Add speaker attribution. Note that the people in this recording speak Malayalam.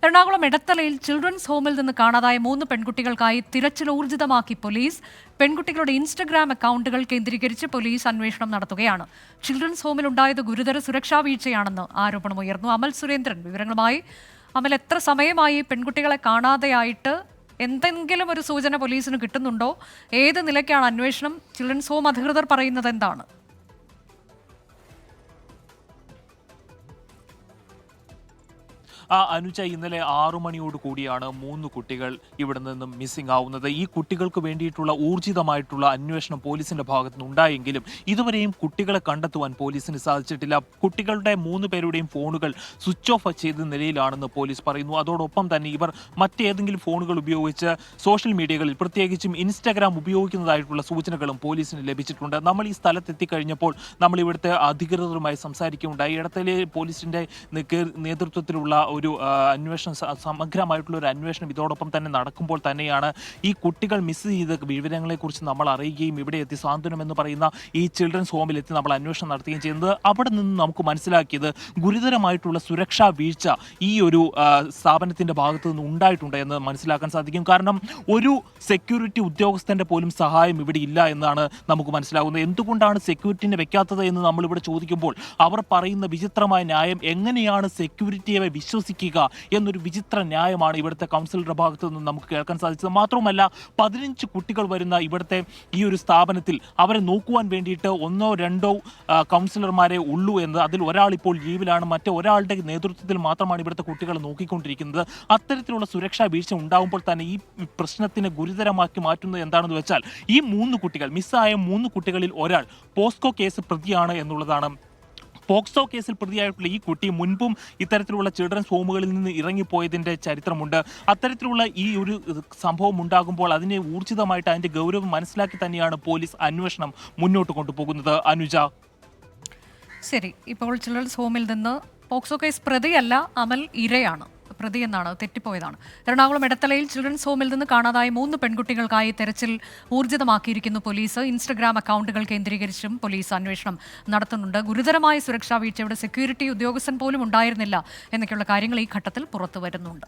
Speaker 1: എറണാകുളം എടത്തലയിൽ ചിൽഡ്രൻസ് ഹോമിൽ നിന്ന് കാണാതായ 3 പെൺകുട്ടികൾക്കായി തിരച്ചിൽ ഊർജിതമാക്കി പോലീസ്. പെൺകുട്ടികളുടെ ഇൻസ്റ്റഗ്രാം അക്കൗണ്ടുകൾ കേന്ദ്രീകരിച്ച് പോലീസ് അന്വേഷണം നടത്തുകയാണ്. ചിൽഡ്രൻസ് ഹോമിൽ ഉണ്ടായത് ഗുരുതര സുരക്ഷാ വീഴ്ചയാണെന്ന് ആരോപണമുയർന്നു. അമൽ സുരേന്ദ്രൻ വിവരങ്ങളുമായി. അമൽ, എത്ര സമയമായി പെൺകുട്ടികളെ കാണാതെയായിട്ട്? എന്തെങ്കിലും ഒരു സൂചന പോലീസിന് കിട്ടുന്നുണ്ടോ? ഏത് നിലയ്ക്കാണ് അന്വേഷണം? ചിൽഡ്രൻസ് ഹോം അധികൃതർ പറയുന്നത് എന്താണ്?
Speaker 2: അനുജ, ഇന്നലെ 6 മണിയോട് കൂടിയാണ് 3 കുട്ടികൾ ഇവിടെ നിന്നും മിസ്സിംഗ് ആവുന്നത്. ഈ കുട്ടികൾക്ക് വേണ്ടിയിട്ടുള്ള ഊർജിതമായിട്ടുള്ള അന്വേഷണം പോലീസിന്റെ ഭാഗത്തു നിന്നുണ്ടായെങ്കിലും ഇതുവരെയും കുട്ടികളെ കണ്ടെത്തുവാൻ പോലീസിന് സാധിച്ചിട്ടില്ല. കുട്ടികളുടെ 3 പേരുടെയും ഫോണുകൾ സ്വിച്ച് ഓഫ് ചെയ്ത നിലയിലാണെന്ന് പോലീസ് പറയുന്നു. അതോടൊപ്പം തന്നെ ഇവർ മറ്റേതെങ്കിലും ഫോണുകൾ ഉപയോഗിച്ച് സോഷ്യൽ മീഡിയകളിൽ പ്രത്യേകിച്ചും ഇൻസ്റ്റാഗ്രാം ഉപയോഗിക്കുന്നതായിട്ടുള്ള സൂചനകളും പോലീസിന് ലഭിച്ചിട്ടുണ്ട്. നമ്മൾ ഈ സ്ഥലത്തെത്തിക്കഴിഞ്ഞപ്പോൾ നമ്മൾ ഇവിടുത്തെ അധികൃതരുമായി സംസാരിക്കുകയുണ്ടായി. ഇടത്തലെ പോലീസിന്റെ നേതൃത്വത്തിലുള്ള ഒരു അന്വേഷണം, സമഗ്രമായിട്ടുള്ള ഒരു അന്വേഷണം ഇതോടൊപ്പം തന്നെ നടക്കുമ്പോൾ തന്നെയാണ് ഈ കുട്ടികൾ മിസ് ചെയ്ത വിവരങ്ങളെക്കുറിച്ച് നമ്മൾ അറിയുകയും ഇവിടെ എത്തി സാന്ത്വനം എന്ന് പറയുന്ന ഈ ചിൽഡ്രൻസ് ഹോമിലെത്തി നമ്മൾ അന്വേഷണം നടത്തുകയും ചെയ്യുന്നത്. അവിടെ നിന്ന് നമുക്ക് മനസ്സിലാക്കിയത് ഗുരുതരമായിട്ടുള്ള സുരക്ഷാ വീഴ്ച ഈ ഒരു സ്ഥാപനത്തിന്റെ ഭാഗത്തു നിന്ന് ഉണ്ടായിട്ടുണ്ട് എന്ന് മനസ്സിലാക്കാൻ സാധിക്കും. കാരണം ഒരു സെക്യൂരിറ്റി ഉദ്യോഗസ്ഥന്റെ പോലും സഹായം ഇവിടെ ഇല്ല എന്നാണ് നമുക്ക് മനസ്സിലാകുന്നത്. എന്തുകൊണ്ടാണ് സെക്യൂരിറ്റിനെ വെക്കാത്തത് എന്ന് നമ്മളിവിടെ ചോദിക്കുമ്പോൾ അവർ പറയുന്ന വിചിത്രമായ ന്യായം, എങ്ങനെയാണ് സെക്യൂരിറ്റിയെ വിശ്വസിക്കുക എന്നൊരു വിചിത്ര ന്യായമാണ് ഇവിടുത്തെ കൗൺസിലറുടെ ഭാഗത്തു നിന്ന് നമുക്ക് കേൾക്കാൻ സാധിച്ചത്. മാത്രമല്ല 15 കുട്ടികൾ വരുന്ന ഇവിടുത്തെ ഈ ഒരു സ്ഥാപനത്തിൽ അവരെ നോക്കുവാൻ വേണ്ടിയിട്ട് 1-2 കൗൺസിലർമാരെ ഉള്ളൂ എന്ന്, അതിൽ ഒരാൾ ഇപ്പോൾ ലീവിലാണ്, മറ്റേ ഒരാളുടെ നേതൃത്വത്തിൽ മാത്രമാണ് ഇവിടുത്തെ കുട്ടികളെ നോക്കിക്കൊണ്ടിരിക്കുന്നത്. അത്തരത്തിലുള്ള സുരക്ഷാ വീഴ്ച ഉണ്ടാകുമ്പോൾ തന്നെ ഈ പ്രശ്നത്തിനെ ഗുരുതരമാക്കി മാറ്റുന്നത് എന്താണെന്ന് വെച്ചാൽ ഈ 3 കുട്ടികൾ, മിസ്സായ 3 കുട്ടികളിൽ ഒരാൾ പോസ്കോ കേസ് പ്രതിയാണ് എന്നുള്ളതാണ്. പോക്സോ കേസിൽ പ്രതിയായിട്ടുള്ള ഈ കുട്ടി മുൻപും ഇത്തരത്തിലുള്ള ചിൽഡ്രൻസ് ഹോമുകളിൽ നിന്ന് ഇറങ്ങിപ്പോയതിൻ്റെ ചരിത്രമുണ്ട്. അത്തരത്തിലുള്ള ഈ ഒരു സംഭവം ഉണ്ടാകുമ്പോൾ അതിനെ ഊർജിതമായിട്ട് അതിൻ്റെ ഗൗരവം മനസ്സിലാക്കി തന്നെയാണ് പോലീസ് അന്വേഷണം മുന്നോട്ട് കൊണ്ടുപോകുന്നത്. അനുജ,
Speaker 1: ശരി. ഇപ്പോൾ ചിൽഡ്രൻസ് ഹോമിൽ നിന്ന് പോക്സോ കേസ് പ്രതിയല്ല, അമൽ ഇരയാണ്, പ്രതി എന്നാണ്, തെറ്റിപ്പോയതാണ്. എറണാകുളം എടത്തലയിൽ ചിൽഡ്രൻസ് ഹോമിൽ നിന്ന് കാണാതായ 3 പെൺകുട്ടികൾക്കായി തെരച്ചിൽ ഊർജിതമാക്കിയിരിക്കുന്നു പോലീസ്. ഇൻസ്റ്റഗ്രാം അക്കൗണ്ടുകൾ കേന്ദ്രീകരിച്ചും പോലീസ് അന്വേഷണം നടത്തുന്നുണ്ട്. ഗുരുതരമായ സുരക്ഷാ വീഴ്ചയുടെ സെക്യൂരിറ്റി ഉദ്യോഗസ്ഥൻ പോലും ഉണ്ടായിരുന്നില്ല എന്നൊക്കെയുള്ള കാര്യങ്ങൾ ഈ ഘട്ടത്തിൽ പുറത്തു വരുന്നുണ്ട്.